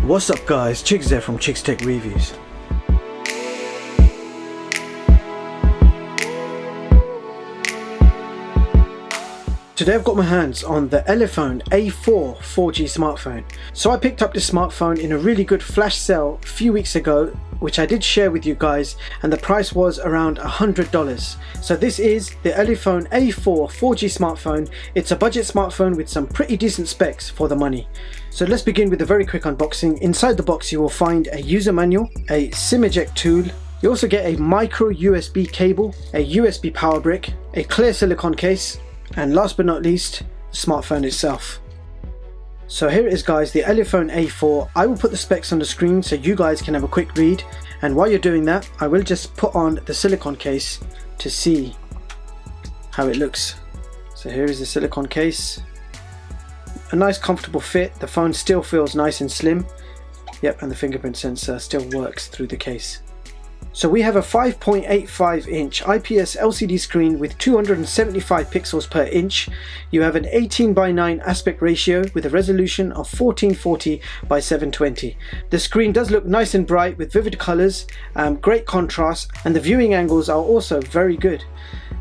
What's up guys, Chicks there from Chicks Tech Reviews. Today I've got my hands on the ELEPHONE A4 4G smartphone. So I picked up this smartphone in a really good flash sale a few weeks ago, which I did share with you guys, and the price was around $100. So this is the ELEPHONE A4 4G smartphone. It's a budget smartphone with some pretty decent specs for the money. So let's begin with a very quick unboxing. Inside the box you will find a user manual, a SIM eject tool. You also get a micro USB cable, a USB power brick, a clear silicone case, and last but not least, the smartphone itself. So here it is guys, the ELEPHONE A4. I will put the specs on the screen so you guys can have a quick read, and while you're doing that I will just put on the silicone case to see how it looks. So here is the silicone case. A nice comfortable fit. The phone still feels nice and slim. Yep, and the fingerprint sensor still works through the case. So we have a 5.85 inch IPS LCD screen with 275 pixels per inch. You have an 18:9 aspect ratio with a resolution of 1440 by 720. The screen does look nice and bright with vivid colors, great contrast, and the viewing angles are also very good.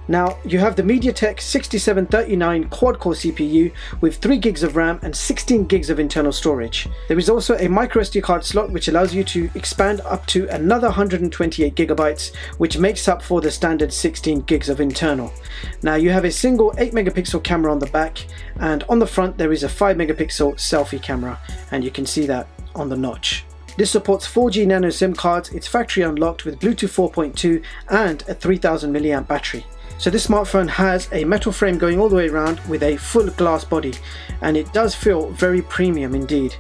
Now you have the MTK 6739 Quad-core CPU with 3 gigs of RAM and 16 gigs of internal storage. There is also a MicroSD card slot which allows you to expand up to another 128 gigabytes, which makes up for the standard 16 gigs of internal. Now you have a single 8 megapixel camera on the back, and on the front there is a 5 megapixel selfie camera, and you can see that on the notch. This supports 4G nano SIM cards, it's factory unlocked with Bluetooth 4.2 and a 3000 mAh battery. So this smartphone has a metal frame going all the way around with a full glass body, and it does feel very premium indeed.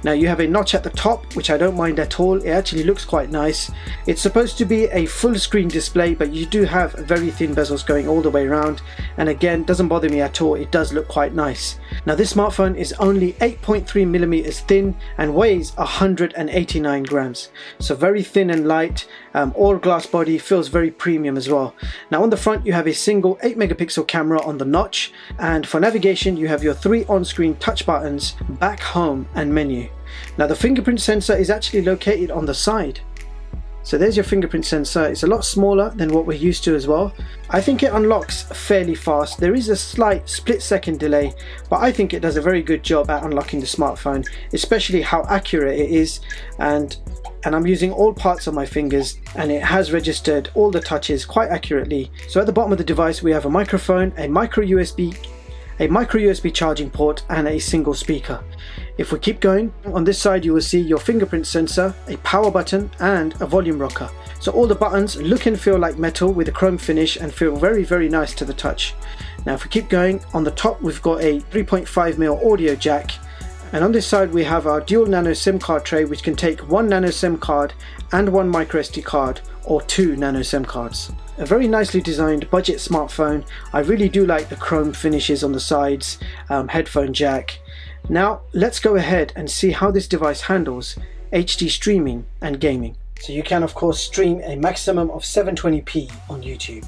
Now you have a notch at the top, which I don't mind at all. It actually looks quite nice. It's supposed to be a full screen display, but you do have very thin bezels going all the way around, and again, doesn't bother me at all. It does look quite nice. Now this smartphone is only 8.3 millimeters thin and weighs 189 grams. So very thin and light, all glass body, feels very premium as well. Now on the front you have a single 8 megapixel camera on the notch, and for navigation you have your 3 on-screen touch buttons, back, home and menu. Now the fingerprint sensor is actually located on the side. So there's your fingerprint sensor. It's a lot smaller than what we're used to as well. I think it unlocks fairly fast. There is a slight split-second delay, but I think it does a very good job at unlocking the smartphone, especially how accurate it is, and I'm using all parts of my fingers, and it has registered all the touches quite accurately. So at the bottom of the device we have a microphone, a micro USB charging port, and a single speaker. If we keep going, on this side you will see your fingerprint sensor, a power button and a volume rocker. So all the buttons look and feel like metal with a chrome finish and feel very nice to the touch. Now if we keep going, on the top we've got a 3.5mm audio jack, and on this side we have our dual nano SIM card tray, which can take 1 nano SIM card and 1 microSD card, or 2 nano SIM cards. A very nicely designed budget smartphone. I really do like the chrome finishes on the sides, headphone jack. Now let's go ahead and see how this device handles HD streaming and gaming. So you can of course stream a maximum of 720p on YouTube.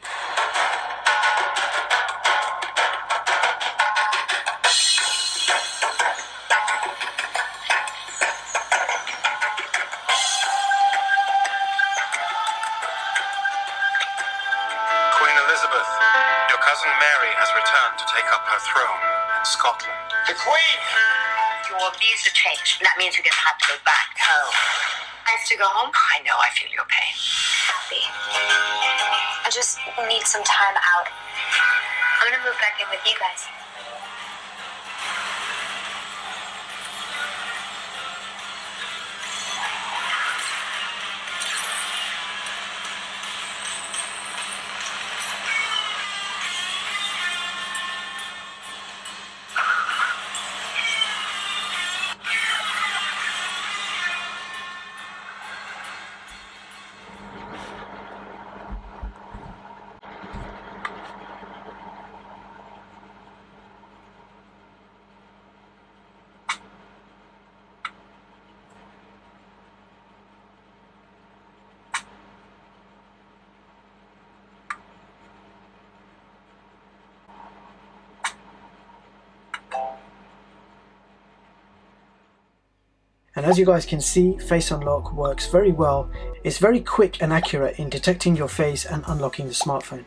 Elizabeth, your cousin Mary has returned to take up her throne in Scotland. The Queen! Your visa changed. That means you're going to have to go back home. Nice to go home? I know, I feel your pain. Happy. I just need some time out. I'm going to move back in with you guys. And as you guys can see, face unlock works very well. It's very quick and accurate in detecting your face and unlocking the smartphone.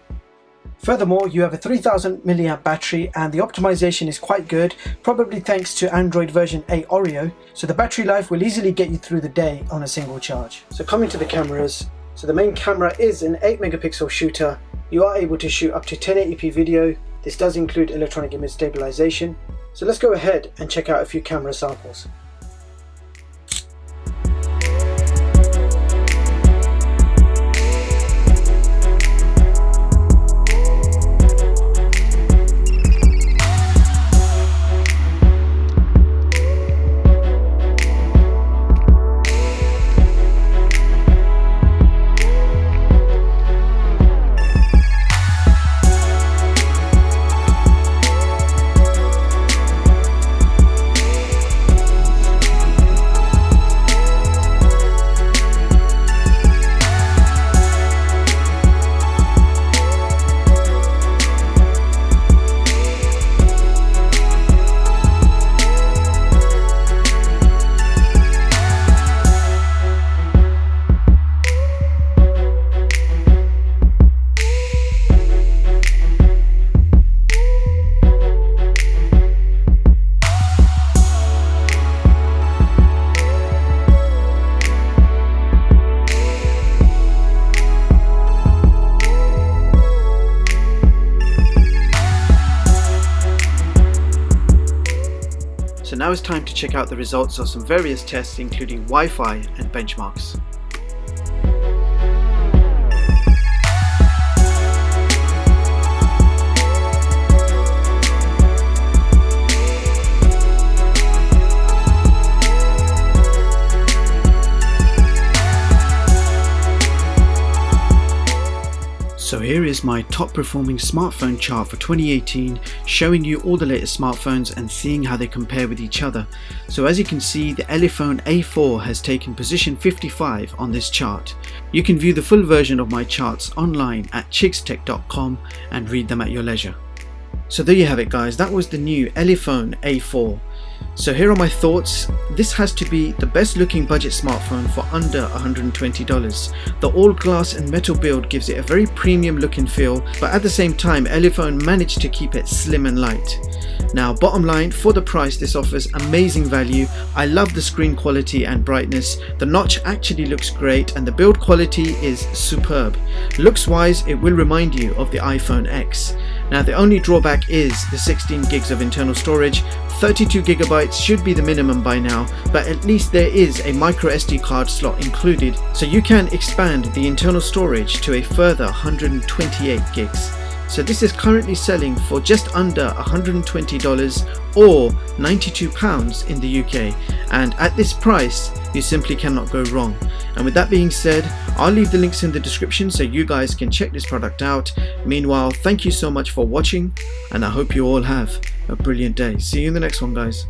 Furthermore, you have a 3000 mAh battery and the optimization is quite good, probably thanks to Android version 8 Oreo, so the battery life will easily get you through the day on a single charge. So coming to the cameras, so the main camera is an 8 megapixel shooter. You are able to shoot up to 1080p video. This does include electronic image stabilization. So let's go ahead and check out a few camera samples. So now it's time to check out the results of some various tests including Wi-Fi and benchmarks. So here is my top performing smartphone chart for 2018, showing you all the latest smartphones and seeing how they compare with each other. So as you can see, the ELEPHONE A4 has taken position 55 on this chart. You can view the full version of my charts online at chigstech.com and read them at your leisure. So there you have it guys, that was the new ELEPHONE A4. So here are my thoughts. This has to be the best looking budget smartphone for under $120. The all glass and metal build gives it a very premium look and feel, but at the same time ELEPHONE managed to keep it slim and light. Now bottom line, for the price this offers amazing value. I love the screen quality and brightness. The notch actually looks great and the build quality is superb. Looks wise, it will remind you of the iPhone X. Now the only drawback is the 16 gigs of internal storage. 32 gigabytes should be the minimum by now, but at least there is a microSD card slot included, so you can expand the internal storage to a further 128 gigs. So this is currently selling for just under $120 or £92 in the UK, and at this price you simply cannot go wrong. And with that being said, I'll leave the links in the description so you guys can check this product out. Meanwhile, thank you so much for watching and I hope you all have a brilliant day. See you in the next one guys.